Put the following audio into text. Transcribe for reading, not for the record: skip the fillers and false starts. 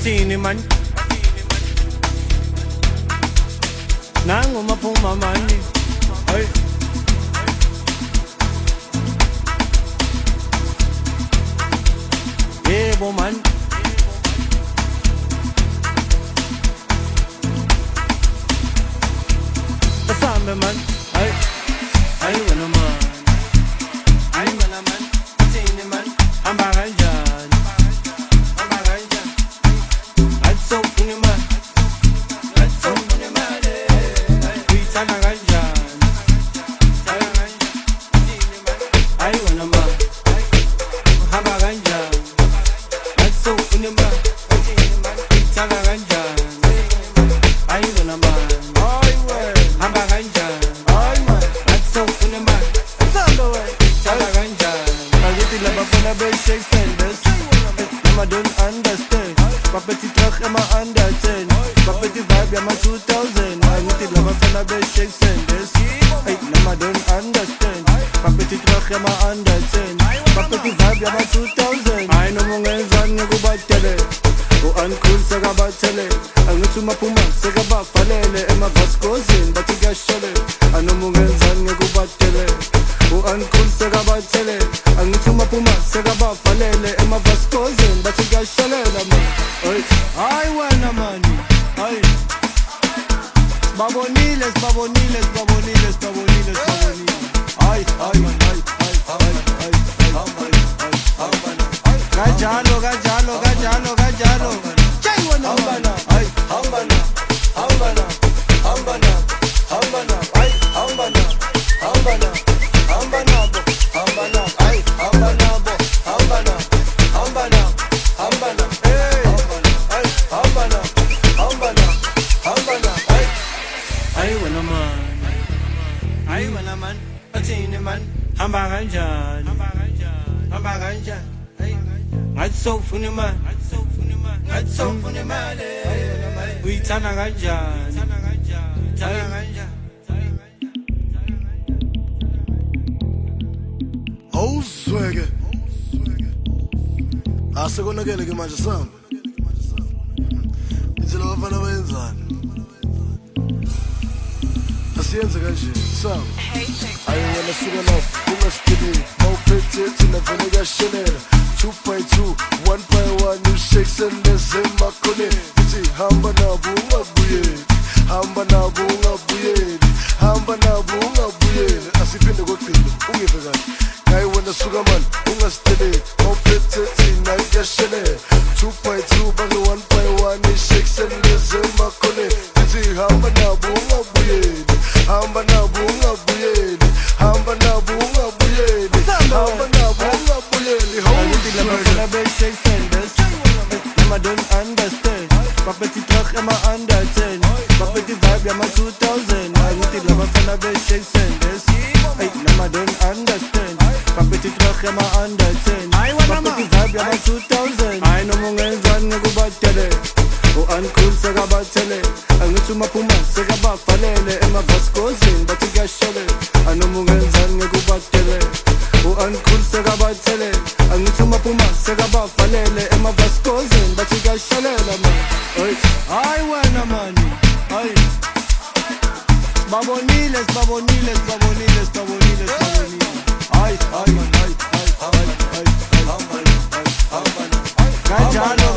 bathini man nangu maphuma mani hey yebo man asambe man hey hey wena man hey wena man bathini man hamba kanjani hamba kanjani atso funi man atso funi man uyithanda kanjani thanda kanjani bathini man hey wena man hamba kanjani atso funi man bathini man uyithanda kanjani hey wena man hamba kanjani atso funi man thanda kanjani Baguette laba van a best shake fenders Mama don't understand Papeti terug in my under 10 Papeti vibe, ja maar 2000 Baguette laba van a best shake fenders Hey, mama don't understand Papeti terug in my under 10 Papeti vibe, ja maar 2000 Ay no mo ngenzani ngikubatele U-uncool sekabathele Angithi umaphuma sekabafalele Emavaskozini bathi kuyashele Ano mo ngenzani ngikubatele U-uncool sekabathele Angithi umaphuma sekabafalele Emavaskozini bathi kuyashelela man Hayi wena mani Hayi Babonile Babonile Babonile Babonile Hayi hayi hayi hayi Kanjalo kanjalo kanjalo kanjalo Jay wena hambana hayi hambana hambana hambana hambana hayi hambana hambana hambana bo hambana hayi hambana bo hambana hambana hambana hey hayi hambana hambana hambana hayi wena man hayi wena man bathini man hamba kanjani hamba kanjani ngathi sowufuna imali ngathi sowufuna imali uyithanda kanjani thanda kanjani awuzweke asekonakele ke manje samba ithela bafana bayenzani asiyenze kanje samba ayi wena suka lapho ungasidili mawuphethe thina vele kuyashelela 2 by 2 1 by 1 you shakes and there's in my corner ithi hamba nabo ungabuyeli hamba nabo ungabuyeli hamba nabo ungabuyeli asiphinde kokugcina ungive kahle ngayi wena suka man ungasidili mawuphethe thina kuyashelela 2 by 2 bake 1 by 1 you shakes and there's in my corner ithi hamba nabo ungabuyeli hamba nabo ungabuyeli hamba nabo ungabuyeli hamba nabo ungabuyeli Laba best shake fenders Mama don't understand Papeti terug in my under 10 Papeti vibe, ja maar 2000 Baguette laba van a best shake fenders Hey, mama don't understand Papeti terug in my under 10 Papeti vibe, ja maar 2000 Ay no mo ngenzani ngikubatele U-uncool sekabathele Angithi umaphuma sekabafalele Emavaskozini bathi kuyashele Ano mo ngenzani ngikubatele U-uncool sekabathele Angithi umaphuma sekabafalele Emavaskozini bathi kuyashelela man hayi wena mani hayi Babonile Babonile Babonile Babonile hayi hayi hayi hayi hayi kanjalo